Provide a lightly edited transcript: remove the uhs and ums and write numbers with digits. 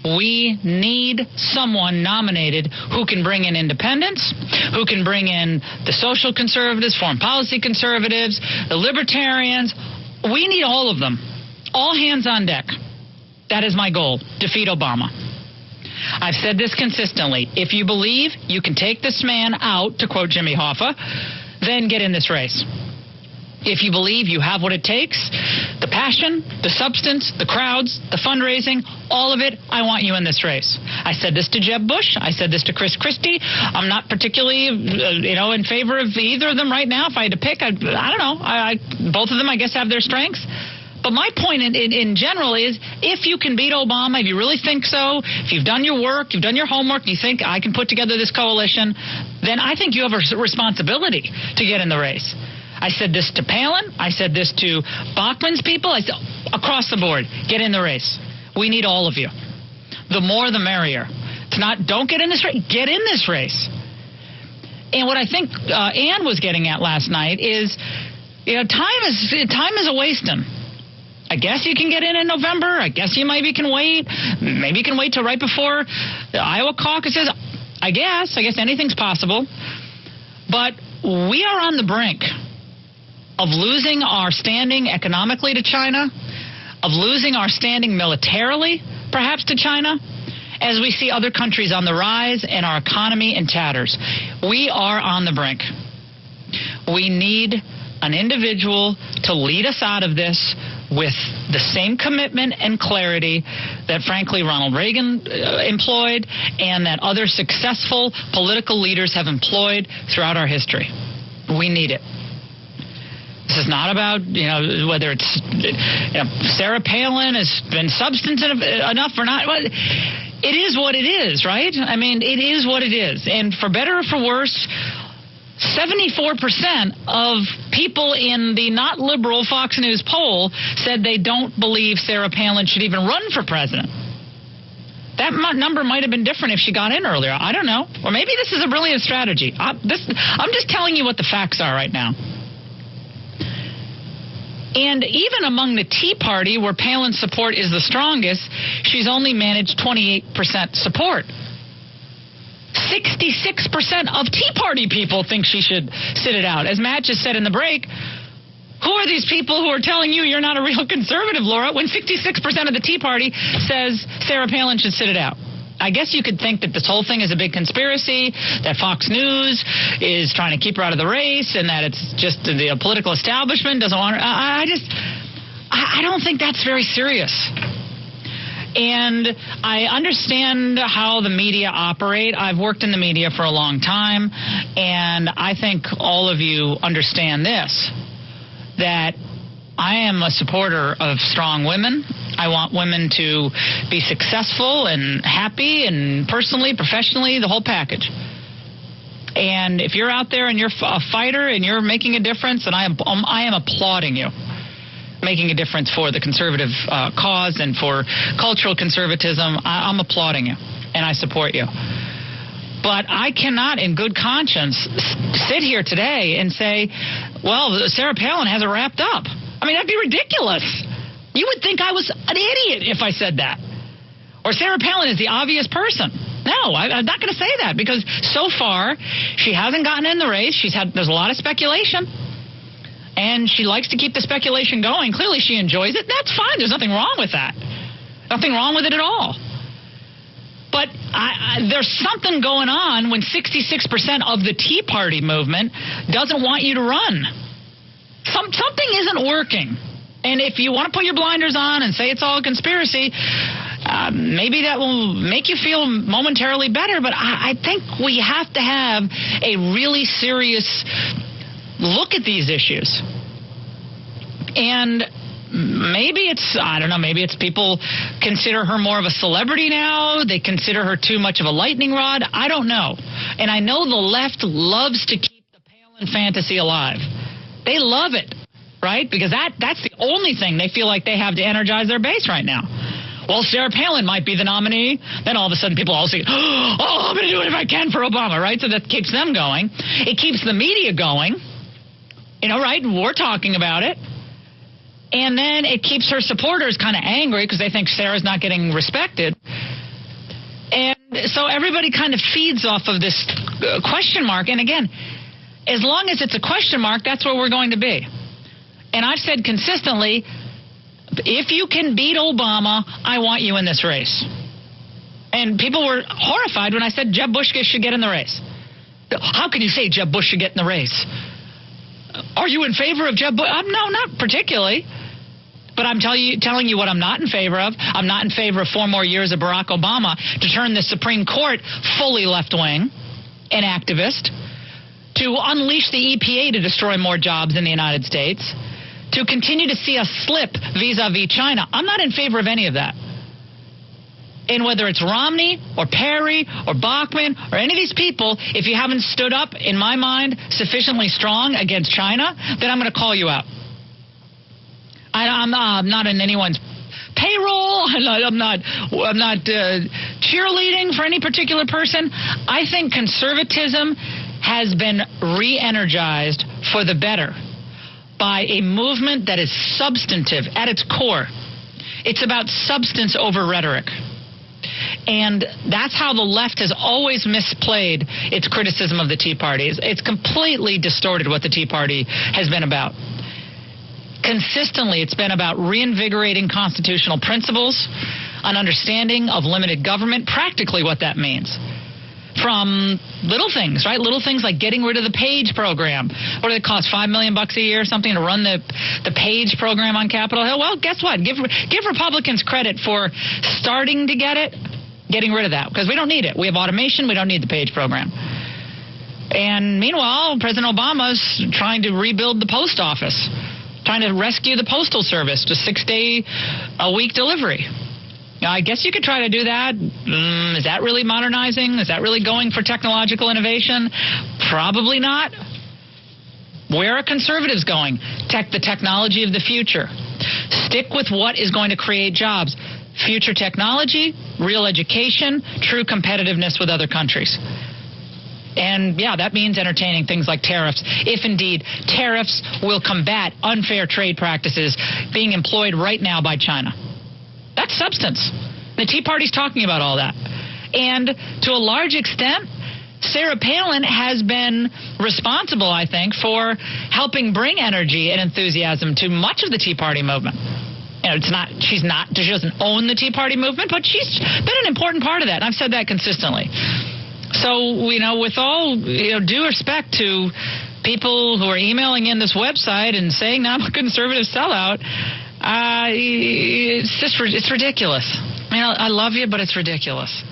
We need someone nominated who can bring in independents, who can bring in the social conservatives, foreign policy conservatives, the libertarians. We need all of them. All hands on deck. That is my goal. Defeat Obama. I've said this consistently. If you believe you can take this man out, to quote Jimmy Hoffa, then get in this race. If you believe you have what it takes, the passion, the substance, the crowds, the fundraising, all of it, I want you in this race. I said this to Jeb Bush. I said this to Chris Christie. I'm not particularly, in favor of either of them right now. If I had to pick, I don't know. Both of them, I guess, have their strengths. But my point in general is, if you can beat Obama, if you really think so, if you've done your work, you've done your homework, you think I can put together this coalition, then I think you have a responsibility to get in the race. I said this to Palin. I said this to Bachmann's people. I said, across the board, get in the race. We need all of you. The more, the merrier. It's not, don't get in this race. Get in this race. And what I think Ann was getting at last night is, time is a wasting. I guess you can get in November. I guess you maybe can wait. Maybe you can wait till right before the Iowa caucuses. I guess anything's possible. But we are on the brink of losing our standing economically to China, of losing our standing militarily, perhaps, to China, as we see other countries on the rise and our economy in tatters. We are on the brink. We need an individual to lead us out of this with the same commitment and clarity that, frankly, Ronald Reagan employed and that other successful political leaders have employed throughout our history. We need it. This is not about, whether it's, Sarah Palin has been substantive enough or not. Well, it is what it is, right? I mean, it is what it is. And for better or for worse, 74% of people in the not liberal Fox News poll said they don't believe Sarah Palin should even run for president. That number might have been different if she got in earlier. I don't know. Or maybe this is a brilliant strategy. I'm just telling you what the facts are right now. And even among the Tea Party, where Palin's support is the strongest, she's only managed 28% support. 66% of Tea Party people think she should sit it out. As Matt just said in the break, who are these people who are telling you you're not a real conservative, Laura, when 66% of the Tea Party says Sarah Palin should sit it out? I guess you could think that this whole thing is a big conspiracy, that Fox News is trying to keep her out of the race, and that it's just the political establishment doesn't want her. I don't think that's very serious. And I understand how the media operate. I've worked in the media for a long time, and I think all of you understand this, that I am a supporter of strong women. I want women to be successful and happy and personally, professionally, the whole package. And if you're out there and you're a fighter and you're making a difference, and I am applauding you, making a difference for the conservative cause and for cultural conservatism, I'm applauding you, and I support you. But I cannot, in good conscience, sit here today and say, well, Sarah Palin has it wrapped up. I mean, that'd be ridiculous. You would think I was an idiot if I said that. Or Sarah Palin is the obvious person. No, I'm not going to say that, because so far she hasn't gotten in the race. There's a lot of speculation. And she likes to keep the speculation going. Clearly she enjoys it. That's fine. There's nothing wrong with that. Nothing wrong with it at all. But there's something going on when 66% of the Tea Party movement doesn't want you to run. Something isn't working. And if you want to put your blinders on and say it's all a conspiracy, maybe that will make you feel momentarily better. But I think we have to have a really serious look at these issues. And maybe it's people consider her more of a celebrity now. They consider her too much of a lightning rod. I don't know. And I know the left loves to keep the Palin fantasy alive. They love it, right? Because that's the only thing they feel like they have to energize their base right now. Well, Sarah Palin might be the nominee. Then all of a sudden people all say, oh, I'm going to do it if I can for Obama, right? So that keeps them going. It keeps the media going. Right? We're talking about it. And then it keeps her supporters kind of angry because they think Sarah's not getting respected. And so everybody kind of feeds off of this question mark. And again, as long as it's a question mark, that's where we're going to be. And I've said consistently, if you can beat Obama, I want you in this race. And people were horrified when I said Jeb Bush should get in the race. How can you say Jeb Bush should get in the race? Are you in favor of Jeb Bush? No, not particularly. But I'm telling you what I'm not in favor of. I'm not in favor of 4 more years of Barack Obama to turn the Supreme Court fully left-wing and activist, to unleash the EPA to destroy more jobs in the United States, to continue to see us slip vis-a-vis China. I'm not in favor of any of that. And whether it's Romney or Perry or Bachmann or any of these people, if you haven't stood up, in my mind, sufficiently strong against China, then I'm going to call you out. I'm not in anyone's payroll. I'm not cheerleading for any particular person. I think conservatism has been re-energized for the better by a movement that is substantive at its core. It's about substance over rhetoric. And that's how the left has always misplayed its criticism of the Tea Party. It's completely distorted what the Tea Party has been about. Consistently, it's been about reinvigorating constitutional principles, an understanding of limited government, practically what that means. From little things, right? Little things like getting rid of the PAGE program. What do they cost, $5 million a year or something to run the PAGE program on Capitol Hill? Well, guess what? Give Republicans credit for starting to get it, getting rid of that, because we don't need it. We have automation. We don't need the PAGE program. And meanwhile, President Obama's trying to rebuild the post office, trying to rescue the Postal Service to 6-day-a-week delivery. I guess you could try to do that. Is that really modernizing? Is that really going for technological innovation? Probably not. Where are conservatives going? The technology of the future. Stick with what is going to create jobs. Future technology, real education, true competitiveness with other countries. And, yeah, that means entertaining things like tariffs, if indeed tariffs will combat unfair trade practices being employed right now by China. That's substance. The Tea Party's talking about all that. And to a large extent, Sarah Palin has been responsible, I think, for helping bring energy and enthusiasm to much of the Tea Party movement. You know, she doesn't own the Tea Party movement, but she's been an important part of that. And I've said that consistently. So, with all due respect to people who are emailing in this website and saying I'm a conservative sellout, it's ridiculous. I love you, but it's ridiculous.